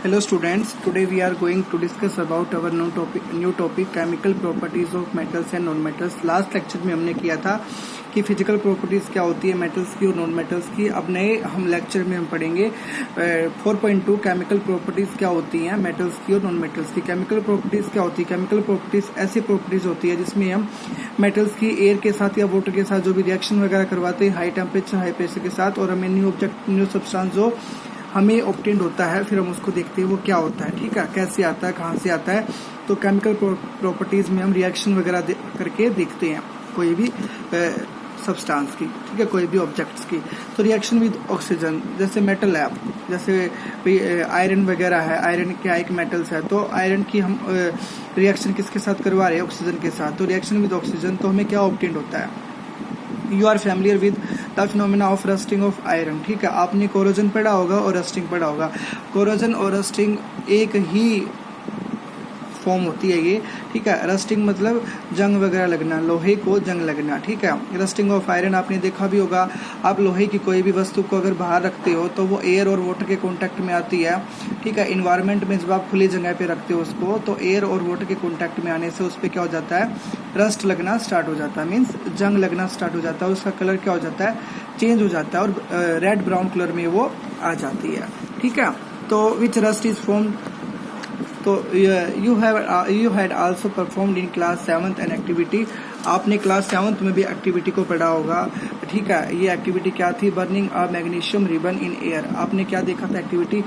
Hello students, today we are going to discuss about our new topic chemical properties of metals and non-metals। Last lecture में हमने किया था कि physical properties क्या होती है मेटल्स की और नॉन मेटल्स की। अब नए हम लेक्चर में हम पढ़ेंगे 4.2 केमिकल प्रॉपर्टीज क्या होती हैं मेटल्स की और नॉन मेटल्स की। केमिकल प्रॉपर्टीज क्या होती है? केमिकल प्रॉपर्टीज ऐसी प्रॉपर्टीज होती है जिसमें हम मेटल्स की एयर के साथ या वाटर के साथ जो भी रिएक्शन वगैरह करवाते हैं हाई टेम्परेचर हाई प्रेशर के साथ, और हमें न्यू सब्सटेंस जो हमें ऑब्टेन्ड होता है फिर हम उसको देखते हैं वो क्या होता है। ठीक है, कैसे आता है, कहाँ से आता है। तो केमिकल प्रॉपर्टीज में हम रिएक्शन वगैरह करके देखते हैं कोई भी सब्सटेंस की, ठीक है, कोई भी ऑब्जेक्ट्स की। तो रिएक्शन विद ऑक्सीजन, जैसे मेटल है, जैसे आयरन वगैरह है, आयरन क्या एक मेटल्स है, तो आयरन की हम रिएक्शन किसके साथ करवा रहे हैं? ऑक्सीजन के साथ। तो रिएक्शन विद ऑक्सीजन तो हमें क्या ऑब्टेन्ड होता है? You are familiar with the phenomena of rusting of iron. ठीक है, आपने कोरोजन पढ़ा होगा और रस्टिंग पढ़ा होगा। कोरोजन और रस्टिंग एक ही फॉर्म होती है ये, ठीक है। रस्टिंग मतलब जंग वगैरह लगना, लोहे को जंग लगना, ठीक है। रस्टिंग ऑफ आयरन आपने देखा भी होगा, आप लोहे की कोई भी वस्तु को अगर बाहर रखते हो तो वो एयर और वाटर के कांटेक्ट में आती है, ठीक है। इन्वायरमेंट में जब आप खुली जगह पे रखते हो उसको तो एयर और वाटर के कांटेक्ट में आने से उस पर क्या हो जाता है? रस्ट लगना स्टार्ट हो जाता है, मीन्स जंग लगना स्टार्ट हो जाता है। उसका कलर क्या हो जाता है? चेंज हो जाता है और रेड ब्राउन कलर में वो आ जाती है, ठीक है। तो विच रस्ट इज फॉर्म, तो you had also performed in class 7th an activity. आपने क्लास 7th में भी एक्टिविटी को पढ़ा होगा, ठीक है। ये एक्टिविटी क्या थी? Burning a magnesium ribbon in air. आपने क्या देखा था एक्टिविटी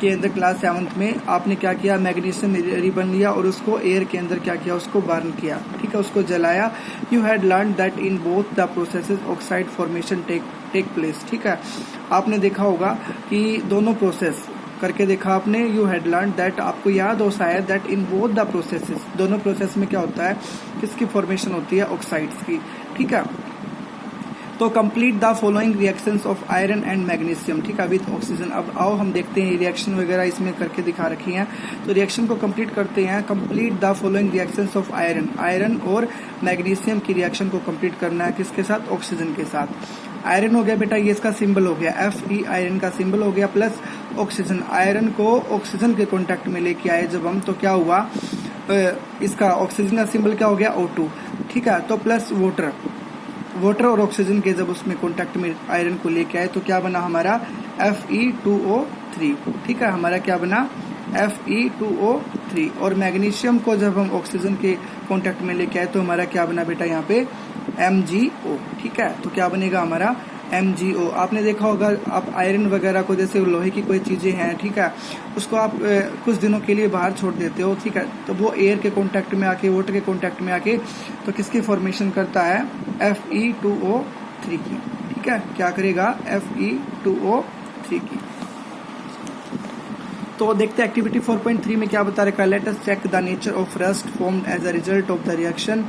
के अंदर? क्लास 7th में आपने क्या किया? मैग्नीशियम रिबन लिया और उसको एयर के अंदर क्या किया? उसको बर्न किया, ठीक है, उसको जलाया। You had learn that in both the processes oxide formation take place. ठीक है, आपने देखा होगा कि दोनों प्रोसेस करके देखा आपने। यू हैड लर्न दैट, आपको याद हो शायद, that in both the processes, दोनों प्रोसेस में क्या होता है? किसकी फॉर्मेशन होती है? ऑक्साइड्स की, ठीक है। तो complete the following reactions of iron and magnesium, ठीक है, विद ऑक्सीजन। अब आओ हम देखते हैं रिएक्शन वगैरह इसमें करके दिखा रखी हैं। तो रिएक्शन को कंप्लीट करते हैं। Complete the following reactions of iron, iron और मैग्नीशियम की रिएक्शन को कंप्लीट करना है किसके साथ? ऑक्सीजन के साथ। आयरन हो गया बेटा, ये इसका सिंबल हो गया Fe, आयरन का सिंबल हो गया, प्लस ऑक्सीजन, आयरन को ऑक्सीजन के कांटेक्ट में लेके आए जब हम, तो क्या हुआ? इसका ऑक्सीजन का सिंबल क्या हो गया? O2, ठीक है। तो प्लस वाटर और ऑक्सीजन के जब उसमें कांटेक्ट में आयरन को लेके आए तो क्या बना हमारा? Fe2O3, ठीक है। हमारा क्या बना? Fe2O3। और मैग्नीशियम को जब हम ऑक्सीजन के कांटेक्ट में लेके आए तो हमारा क्या बना बेटा? यहाँ पे MgO, ठीक है। तो क्या बनेगा हमारा? MgO। आपने देखा होगा, आप आयरन वगैरह को, जैसे लोहे की कोई चीजें हैं, ठीक है, उसको आप कुछ दिनों के लिए बाहर छोड़ देते हो, ठीक है, तो वो एयर के कांटेक्ट में आके, वाटर के कांटेक्ट में आके तो किसकी फॉर्मेशन करता है? Fe2O3 की, ठीक है। क्या करेगा? Fe2O3 की। तो देखते हैं एक्टिविटी 4.3 में क्या बता रखा है। Let us check the nature of rust formed as a result of the reaction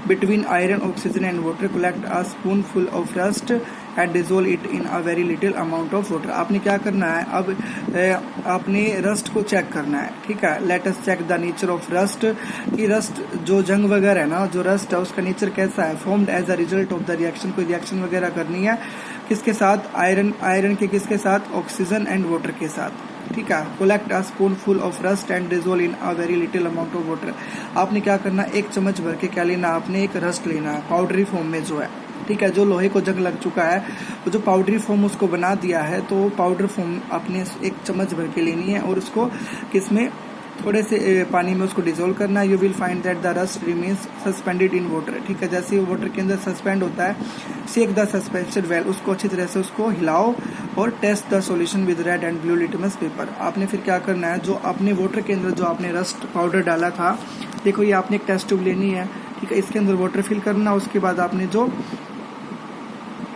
between iron, oxygen and water. Collect a spoonful of rust and dissolve it in a very little amount of water. आपने क्या करना है? अब आपने rust को check करना है, ठीक है। Let us check the nature of rust, कि रस्ट जो जंग वगैरह है ना, जो रस्ट है उसका नेचर कैसा है? Formed as a result of the reaction, कोई रिएक्शन वगैरह करनी है किसके साथ? आयरन के किसके साथ? ऑक्सीजन एंड वाटर के साथ, ठीक है। Collect a spoonful of rust and dissolve in a very little amount of water. आपने क्या करना? एक चम्मच भर के क्या लेना? आपने एक रस्ट लेना है, पाउडरी फॉर्म में जो है, ठीक है। जो लोहे को जंग लग चुका है वो जो पाउडरी फॉर्म उसको बना दिया है, तो पाउडर फॉर्म आपने एक चम्मच भर के लेनी है और उसको किसमें? थोड़े से पानी में उसको डिजोल्व करना है। You will find that the rust remains suspended in water, ठीक है। जैसे वो वाटर के अंदर सस्पेंड होता है, शेक द सस्पेंशन वेल, उसको अच्छी तरह से उसको हिलाओ और test the solution with red and blue litmus paper. आपने फिर क्या करना है? जो आपने वाटर के अंदर जो आपने रस्ट पाउडर डाला था, देखो ये आपने एक टेस्ट ट्यूब लेनी है, ठीक है, इसके अंदर वाटर फिल करना। उसके बाद आपने जो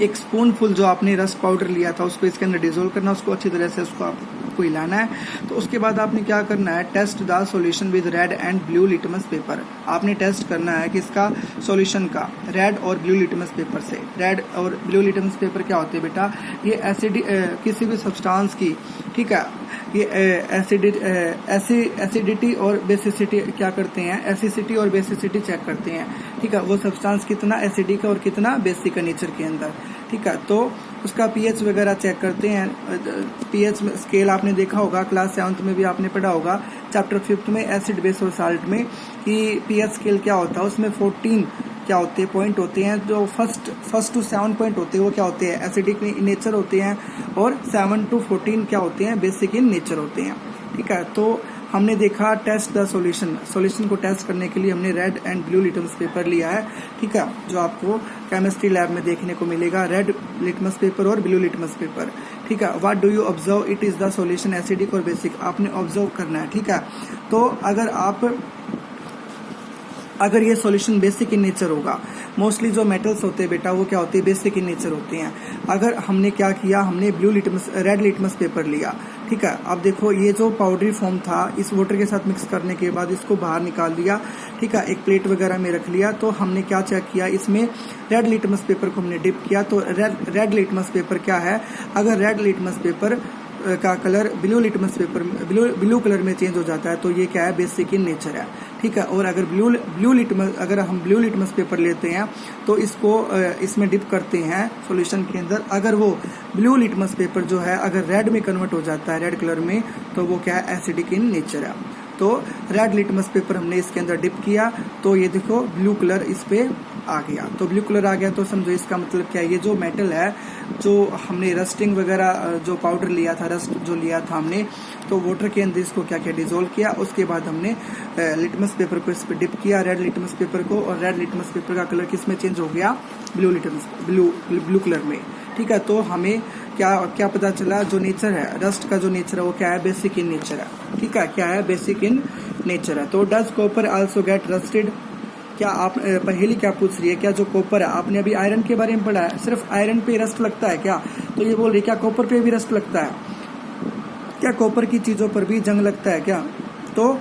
एक स्पूनफुल जो आपने रस्ट पाउडर लिया था उसको इसके अंदर डिजोल्व करना, उसको अच्छी तरह से उसको आपको हिलाना है। तो उसके बाद आपने क्या करना है? Test the solution with red and blue litmus paper. आपने टेस्ट करना है किसका? सॉल्यूशन का, रेड और ब्लू लिटमस पेपर से। रेड और ब्लू लिटमस पेपर क्या होते हैं बेटा? ये किसी भी सब्सटेंस की, ठीक है, ये एसिडिटी और बेसिसिटी क्या करते हैं? एसिडिटी और बेसिसिटी चेक करते हैं, ठीक है। वो सब्सटेंस कितना एसिडिक और कितना बेसिक है नेचर के अंदर, ठीक है। तो उसका पीएच वगैरह चेक करते हैं। पीएच स्केल आपने देखा होगा, क्लास 7th में भी आपने पढ़ा होगा, चैप्टर 5 में एसिड बेस और साल्ट में, कि पीएच स्केल क्या होता है। उसमें 14 क्या होते हैं पॉइंट होते हैं। जो फर्स्ट टू 7 पॉइंट होते हैं वो क्या होते हैं, एसिडिक इन नेचर होते हैं, और 7 to 14 क्या होते हैं, बेसिक इन नेचर होते हैं। ठीक है, तो हमने देखा टेस्ट द सॉल्यूशन को टेस्ट करने के लिए हमने red and blue litmus paper लिया है। ठीक है, जो आपको केमिस्ट्री लैब में देखने को मिलेगा, रेड लिटमस पेपर और ब्लू लिटमस पेपर। ठीक है, what do you observe, it is the solution acidic और बेसिक, आपने ऑब्जर्व करना है। ठीक है, तो अगर ये सॉल्यूशन बेसिक इन नेचर होगा, मोस्टली जो मेटल्स होते हैं बेटा वो क्या होते हैं, बेसिक इन नेचर होते हैं। अगर हमने क्या किया, हमने रेड लिटमस पेपर लिया। ठीक है, अब देखो ये जो पाउडरी फॉर्म था, इस वाटर के साथ मिक्स करने के बाद इसको बाहर निकाल दिया। ठीक है, एक प्लेट वगैरह में रख लिया। तो हमने क्या चेक किया, इसमें रेड लिटमस पेपर को हमने डिप किया। तो रेड लिटमस पेपर क्या है, अगर रेड लिटमस पेपर का कलर ब्लू कलर में चेंज हो जाता है तो ये क्या है, बेसिक इन नेचर है। ठीक है, और अगर अगर हम ब्लू लिटमस पेपर लेते हैं तो इसमें डिप करते हैं सॉल्यूशन के अंदर, अगर वो ब्लू लिटमस पेपर जो है अगर रेड में कन्वर्ट हो जाता है, रेड कलर में, तो वो क्या है, एसिडिक इन नेचर है। तो रेड लिटमस पेपर हमने इसके अंदर डिप किया, तो ये देखो ब्लू कलर इस पे आ गया। तो ब्लू कलर आ गया तो समझो इसका मतलब क्या है, ये जो मेटल है, जो हमने रस्टिंग वगैरह जो पाउडर लिया था, रस्ट जो लिया था हमने, तो वाटर के अंदर इसको क्या किया, डिजोल्व किया। उसके बाद हमने लिटमस पेपर को इस पे डिप किया, रेड लिटमस पेपर को, और रेड लिटमस पेपर का कलर किस में चेंज हो गया, ब्लू कलर में। ठीक है, तो हमें क्या पता चला, जो नेचर है, रस्ट का जो नेचर है वो क्या है, बेसिक इन नेचर है। ठीक है, क्या है, बेसिक इन नेचर है। तो does copper also get rusted, क्या आप पहली क्या पूछ रही है, क्या जो कॉपर है, आपने अभी आयरन के बारे में पढ़ा है, सिर्फ आयरन पे रस्ट लगता है क्या, तो ये बोल रही क्या कॉपर पे भी रस्ट लगता है क्या, कॉपर की चीजों पर भी जंग लगता है क्या। तो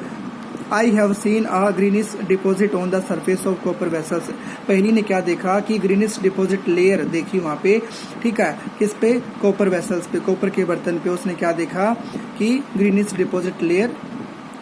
I have seen a greenish deposit on the surface of copper vessels, पहली ने क्या देखा कि ग्रीनिश डिपॉजिट लेयर देखी वहां पे। ठीक है, किस पे, कॉपर वेसल्स पे, कॉपर के बर्तन पे उसने क्या देखा कि ग्रीनिश डिपॉजिट लेयर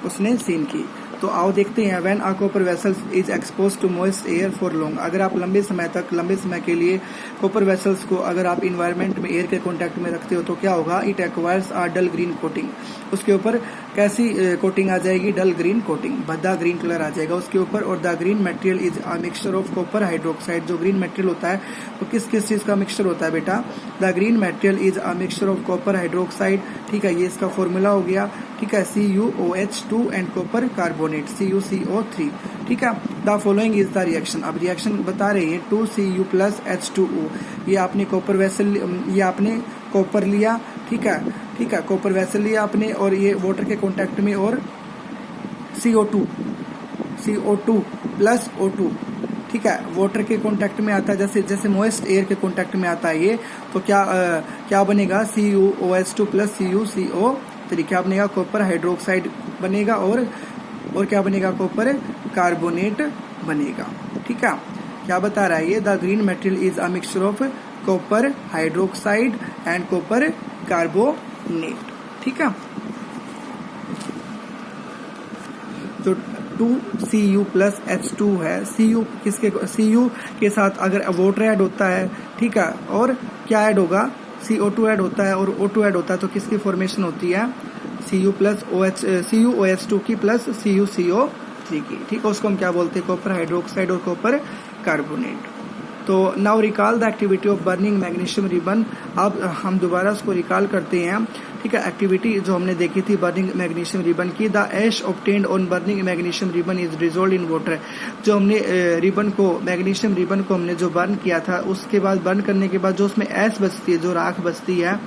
उसने सीन की। तो आओ देखते हैं, when a copper vessels is expose to moist air for long, अगर आप लंबे समय के लिए कॉपर वेसल्स को अगर आप इन्वायरमेंट में एयर के कांटेक्ट में रखते हो तो क्या होगा, it acquires a dull green coating, उसके ऊपर कैसी कोटिंग आ जाएगी, डल ग्रीन कोटिंग, भद्दा ग्रीन कलर आ जाएगा उसके ऊपर। और the green material is a mixture of copper hydroxide, जो ग्रीन मटेरियल होता है वो किस चीज का मिक्सचर होता है बेटा, the green material is a mixture of copper hydroxide. ठीक है, ये इसका फॉर्मूला हो गया। ठीक है, CuOH2 and copper carbonate CuCO3। ठीक है, the following is the reaction, अब रिएक्शन बता रहे हैं 2Cu + H2O, ये आपने कॉपर वेसल, ये आपने कॉपर लिया। ठीक है, कॉपर वेसल लिया आपने, और ये वाटर के कांटेक्ट में, और CO2 + O2। ठीक है, वाटर के कांटेक्ट में आता है, जैसे मॉइस्ट एयर के कांटेक्ट में आता है ये, तो क्या बनेगा, CuOH2 + CuCO3, क्या बनेगा, कॉपर हाइड्रोक्साइड बनेगा, और क्या बनेगा, कॉपर कार्बोनेट बनेगा। ठीक है, क्या बता रहा है ये, the green material is a mixture of copper hydroxide and copper carbonate. ठीक है, जो 2Cu + H2 है, Cu के साथ अगर वाटर ऐड होता है, ठीक है, और क्या ऐड होगा, CO2 ऐड होता है और O2 ऐड होता है, तो किसकी फॉर्मेशन होती है, CuOH2 की प्लस CuCO3 की। ठीक है, उसको हम क्या बोलते हैं, कॉपर हाइड्रोक्साइड और कॉपर कार्बोनेट। तो now recall the activity of burning magnesium ribbon, अब हम दोबारा उसको रिकॉल करते हैं। ठीक है, एक्टिविटी जो हमने देखी थी बर्निंग मैग्नीशियम रिबन की, the ash obtained on burning magnesium ribbon is dissolved in water, जो हमने मैग्नीशियम रिबन को हमने जो बर्न किया था, उसके बाद बर्न करने के बाद जो उसमें ऐश बचती है, जो राख बचती है,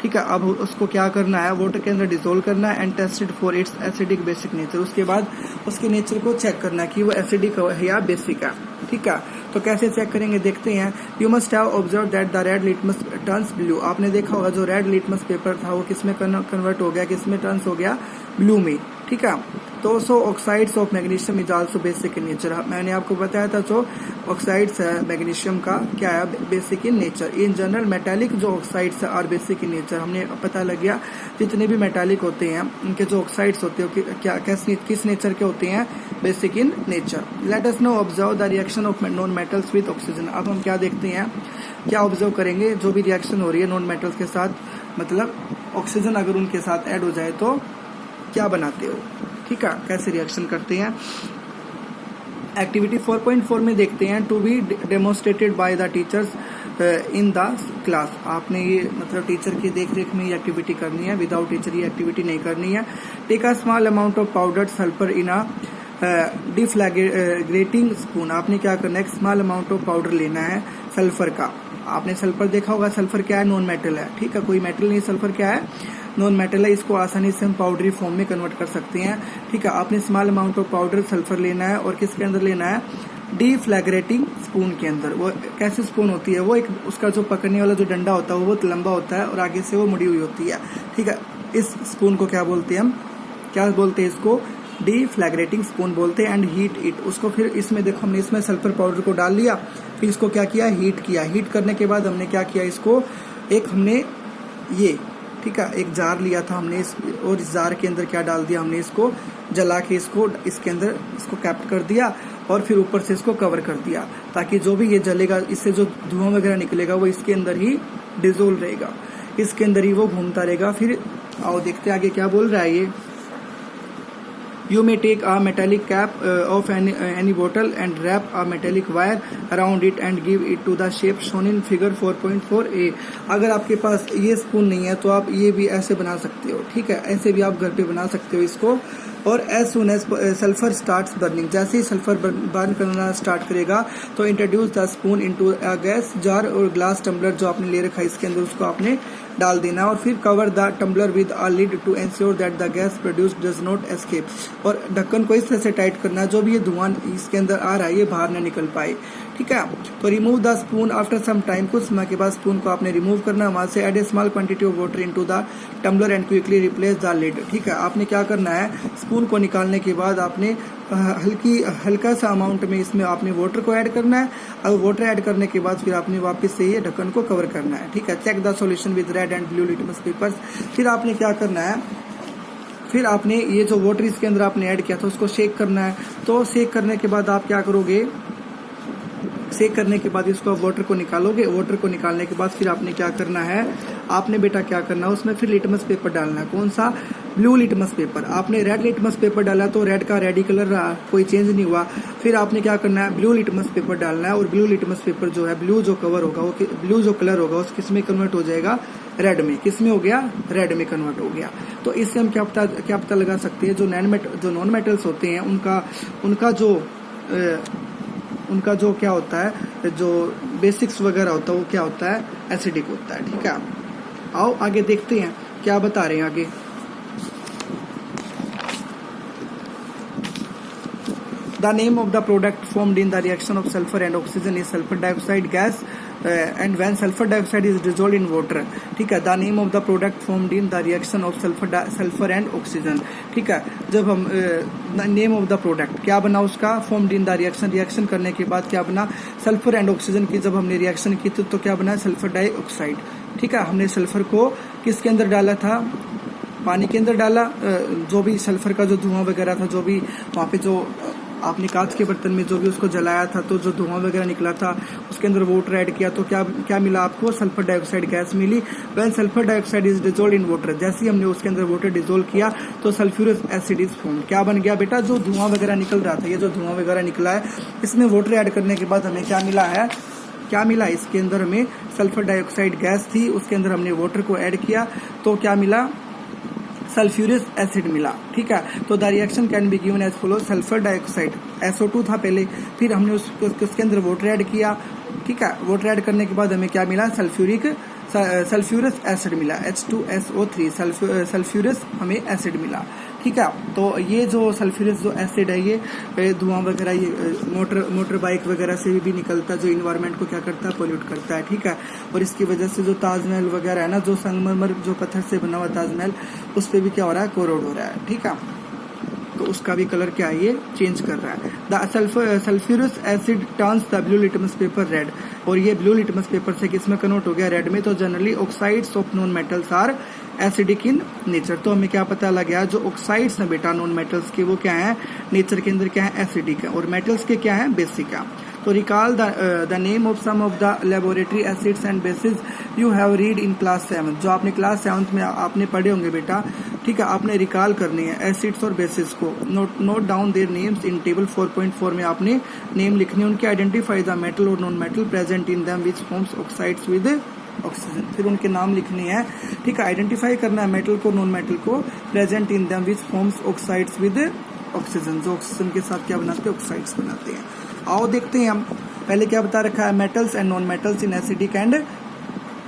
ठीक है, अब उसको क्या करना है, वाटर के अंदर डिसॉल्व करना है, and tested for its acidic basic nature, उसके बाद उसके नेचर को चेक करना है कि वो एसिडिक है या बेसिक है। ठीक है, तो कैसे चेक करेंगे देखते हैं। You must have observe that the red litmus turns blue, आपने देखा होगा जो रेड लिटमस पेपर था वो किसमें कन्वर्ट हो गया, किसमें टर्न्स हो गया, ब्लू में। ठीक है। तो so oxides of magnesium is also basic in nature, मैंने आपको बताया था जो ऑक्साइड्स है मैग्नीशियम का क्या है, basic in nature. In general metallic जो oxides are basic in nature, हमने पता लग गया जितने भी मेटालिक होते हैं उनके जो ऑक्साइड्स होते हैं क्या किस नेचर के होते हैं, basic in nature. Let us now observe the reaction of non metals with oxygen. अब हम क्या देखते हैं, क्या ऑब्जर्व करेंगे, जो भी रिएक्शन हो रही है नॉन मेटल्स के साथ, मतलब ऑक्सीजन अगर उनके साथ ऐड हो जाए तो क्या बनाते हो, ठीक है, कैसे रिएक्शन करते हैं। एक्टिविटी 4.4 में देखते हैं, to be demonstrated by the teachers in the class. आपने ये मतलब टीचर की देख रेख में ये एक्टिविटी करनी है, विदाउट टीचर ये एक्टिविटी नहीं करनी है। Take a small amount of powdered sulphur in a deflagrating spoon. आपने क्या करना है, एक स्मॉल अमाउंट ऑफ पाउडर लेना है सल्फर का। आपने सल्फर देखा होगा, सल्फर क्या है, नॉन मेटल है, ठीक है, कोई मेटल नहीं, सल्फर क्या है, नॉन मेटल है। इसको आसानी से हम पाउडरी फॉर्म में कन्वर्ट कर सकते हैं, ठीक है। आपने small amount of powder sulphur लेना है और किसके अंदर लेना है, डिफ्लैग्रेटिंग स्पून के अंदर। वो कैसी स्पून होती है, वो एक उसका जो पकड़ने वाला जो डंडा होता है वो बहुत लंबा होता है और आगे से वो मुड़ी हुई होती है, ठीक है। इस स्पून को क्या बोलते हैं हम, क्या बोलते हैं इसको, डिफ्लैग्रेटिंग स्पून बोलते हैं। एंड हीट इट, उसको फिर इसमें देखो हमने इसमें सल्फर पाउडर को डाल लिया, फिर इसको क्या किया, हीट किया। हीट करने के बाद हमने क्या किया, इसको एक हमने ये, ठीक है, एक जार लिया था हमने और इस जार के अंदर क्या डाल दिया हमने, इसको जला के इसको इसके अंदर इसको कैप्ट कर दिया और फिर ऊपर से इसको कवर कर दिया, ताकि जो भी ये जलेगा इससे जो धुआं वगैरह निकलेगा वो इसके अंदर ही डिजोल्व रहेगा, इसके अंदर ही वो घूमता रहेगा। फिर आओ देखते आगे क्या बोल रहा है ये। You may take a metallic cap of any bottle and wrap a metallic wire around it and give it to the shape shown in figure 4.4a। अगर आपके पास ये स्पून नहीं है तो आप ये भी ऐसे बना सकते हो, ठीक है, ऐसे भी आप घर पे बना सकते हो इसको। और as soon as sulphur starts burning, जैसे ही सल्फर बर्न करना स्टार्ट करेगा तो introduce the spoon into a gas jar और ग्लास टम्बलर जो आपने ले रखा है इसके अंदर उसको आपने डाल देना और फिर cover the tumbler with a lid to ensure that the gas produced does not escape. और ढक्कन को इस तरह से टाइट करना है जो भी ये धुआं इसके अंदर आ रहा है ये बाहर न निकल पाए, ठीक है। तो remove the spoon after some time, कुछ समय के बाद स्पून को आपने रिमूव करना है, वहां से add a small quantity of water into the tumbler and quickly replace the lid, ठीक है। आपने क्या करना है, स्पून को निकालने के बाद आपने हल्का सा अमाउंट में इसमें आपने वाटर को ऐड करना है और वाटर ऐड करने के बाद फिर आपने वापस से ये ढक्कन को कवर करना है, ठीक है। Check the solution with red and blue litmus papers. फिर आपने क्या करना है, फिर आपने ये जो वाटर इसके अंदर आपने ऐड किया था उसको शेक करना है। तो शेक करने के बाद आप क्या करोगे, शेक करने के बाद इसको आप वाटर को निकालोगे। वाटर को निकालने के बाद फिर आपने क्या करना है, आपने बेटा क्या करना है उसमें फिर लिटमस पेपर डालना है। कौन सा, ब्लू लिटमस पेपर। आपने रेड लिटमस पेपर डाला तो रेड का रेड ही कलर रहा, कोई चेंज नहीं हुआ। फिर आपने क्या करना है, ब्लू लिटमस पेपर डालना है और ब्लू लिटमस पेपर जो है, ब्लू जो कवर होगा वो ब्लू जो कलर होगा उस किस में कन्वर्ट हो जाएगा, रेड में। किस में हो गया, रेड में कन्वर्ट हो गया। तो इससे हम क्या पता लगा सकते हैं, जो नॉन मेटल्स होते हैं उनका जो क्या होता है, जो बेसिक्स वगैरह होता है वो क्या होता है, एसिडिक होता है, ठीक है। आओ आगे देखते हैं क्या बता रहे हैं आगे। The name of the product formed in the reaction of sulfur and oxygen is sulfur dioxide gas and when sulfur dioxide is dissolved in water, ठीक है। The name of the product formed in the reaction of sulfur and oxygen, ठीक है। जब हम name of the product क्या बना उसका, formed in the reaction करने के बाद क्या बना, सल्फर एंड ऑक्सीजन की जब हमने रिएक्शन की तो क्या बना, सल्फर डाइऑक्साइड, ठीक है। हमने सल्फर को किसके अंदर डाला था, पानी के अंदर डाला। जो भी सल्फर का जो धुआं वगैरह था, जो भी वहाँ पे जो आपने कांच के बर्तन में जो भी उसको जलाया था तो जो धुआं वगैरह निकला था उसके अंदर वाटर ऐड किया तो क्या मिला आपको, सल्फर डाइऑक्साइड गैस मिली। When sulphur dioxide is dissolve in water, जैसे ही हमने उसके अंदर वाटर डिजोल्व किया तो सल्फ्यूरिक एसिड इज फॉर्म। क्या बन गया बेटा, जो धुआं वगैरह निकल रहा था, ये जो धुआं वगैरह निकला है इसमें वाटर ऐड करने के बाद हमें क्या मिला है, क्या मिला, इसके अंदर हमें सल्फर डाइऑक्साइड गैस थी, उसके अंदर हमने वाटर को ऐड किया तो क्या मिला, सल्फ्यूरिक एसिड मिला, ठीक है। तो the reaction can be given as follow, sulphur dioxide SO2 था पहले, फिर हमने उसके अंदर वाटर ऐड किया, ठीक है। वाटर ऐड करने के बाद हमें क्या मिला, सल्फ्यूरस एसिड मिला, H2SO3 सल्फ्यूरस हमें एसिड मिला, ठीक है। तो ये जो सल्फ्यूरस जो एसिड है ये धुआं वगैरह ये मोटर बाइक वगैरह से भी निकलता है, जो इन्वायरमेंट को क्या करता है, पोल्यूट करता है, ठीक है। और इसकी वजह से जो ताजमहल वगैरह है ना, जो संगमरमर जो पत्थर से बना हुआ ताजमहल, उस पर भी क्या हो रहा है, कोरोड हो रहा है, ठीक है। तो उसका भी कलर क्या है, ये चेंज कर रहा है। The sulphurous asset turns the blue litmus paper red, और ये ब्लू लिटमस पेपर से किसमें कन्वर्ट हो गया, रेड में। तो generally oxides of non metals are acidic in nature. तो हमें क्या पता लग गया, जो ऑक्साइड्स हैं बेटा नॉन मेटल्स के, वो क्या है, नेचर के अंदर क्या है, एसिडिक है, और मेटल्स के क्या है, बेसिक है। तो recall the name of some of the laboratory acids and bases you have read in class 7, जो आपने क्लास 7 में आपने पढ़े होंगे बेटा, ठीक है। आपने रिकॉल करनी है एसिड्स और बेसिस को। Note down their names in table 4.4 में आपने नेम लिखने, उनके आइडेंटिफाई द मेटल और non metal present in them which forms oxides with oxygen. फिर उनके नाम लिखने हैं, ठीक है। आइडेंटिफाई करना है मेटल को, नॉन मेटल को, present in them which forms oxides with oxygen, जो ऑक्सीजन के साथ क्या बनाते हैं, ऑक्साइड्स बनाते हैं। आओ देखते हैं हम, पहले क्या बता रखा है, metals and non metals in acidic and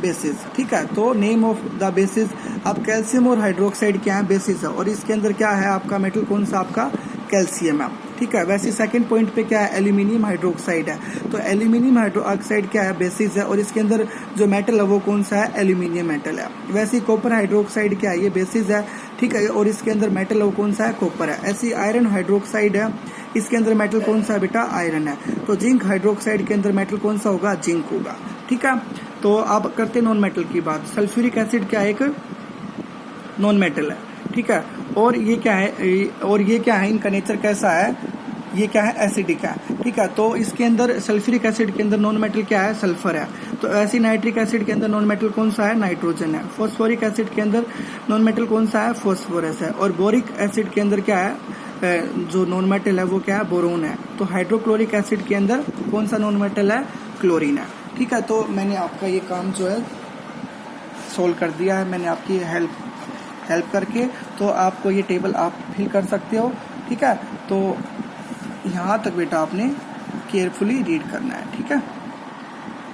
bases, ठीक है। तो नेम ऑफ द बेसिस, अब कैल्शियम और हाइड्रोक्साइड क्या है, बेसिस है, और इसके अंदर क्या है आपका मेटल, कौन सा आपका, कैल्शियम है, ठीक है। वैसे सेकंड पॉइंट पे क्या है, एल्यूमिनियम हाइड्रोक्साइड है, तो एल्यूमिनियम हाइड्रोक्साइड क्या है, बेसिस है, और इसके अंदर जो मेटल है वो कौन सा है, एल्यूमिनियम मेटल है। वैसे कॉपर हाइड्रोक्साइड क्या है, ये बेसिस है, ठीक है, और इसके अंदर मेटल है वो कौन सा है, कॉपर है। ऐसी आयरन हाइड्रोक्साइड है, इसके अंदर मेटल कौन सा है बेटा, आयरन है। तो जिंक हाइड्रोक्साइड के अंदर मेटल कौन सा होगा, जिंक होगा, ठीक है। तो अब करते हैं नॉन मेटल की बात। सल्फ्यूरिक एसिड क्या है, एक नॉन मेटल है, ठीक है, और ये क्या है, इनका नेचर कैसा है, ये क्या है, एसिडिक है, ठीक है। तो इसके अंदर सल्फ्यूरिक एसिड के अंदर नॉन मेटल क्या है, सल्फर है। तो ऐसी नाइट्रिक एसिड के अंदर नॉन मेटल कौन सा है, नाइट्रोजन है। फॉस्फोरिक एसिड के अंदर नॉन मेटल कौन सा है, फॉस्फोरस है। और बोरिक एसिड के अंदर क्या है, जो नॉन मेटल है वो क्या है, बोरोन है। तो हाइड्रोक्लोरिक एसिड के अंदर कौन सा नॉन मेटल है, क्लोरीन है, ठीक है। तो मैंने आपका ये काम जो है सोल्व कर दिया है, मैंने आपकी हेल्प करके। तो आपको ये टेबल आप फिल कर सकते हो, ठीक है। तो यहाँ तक बेटा आपने केयरफुली रीड करना है, ठीक है।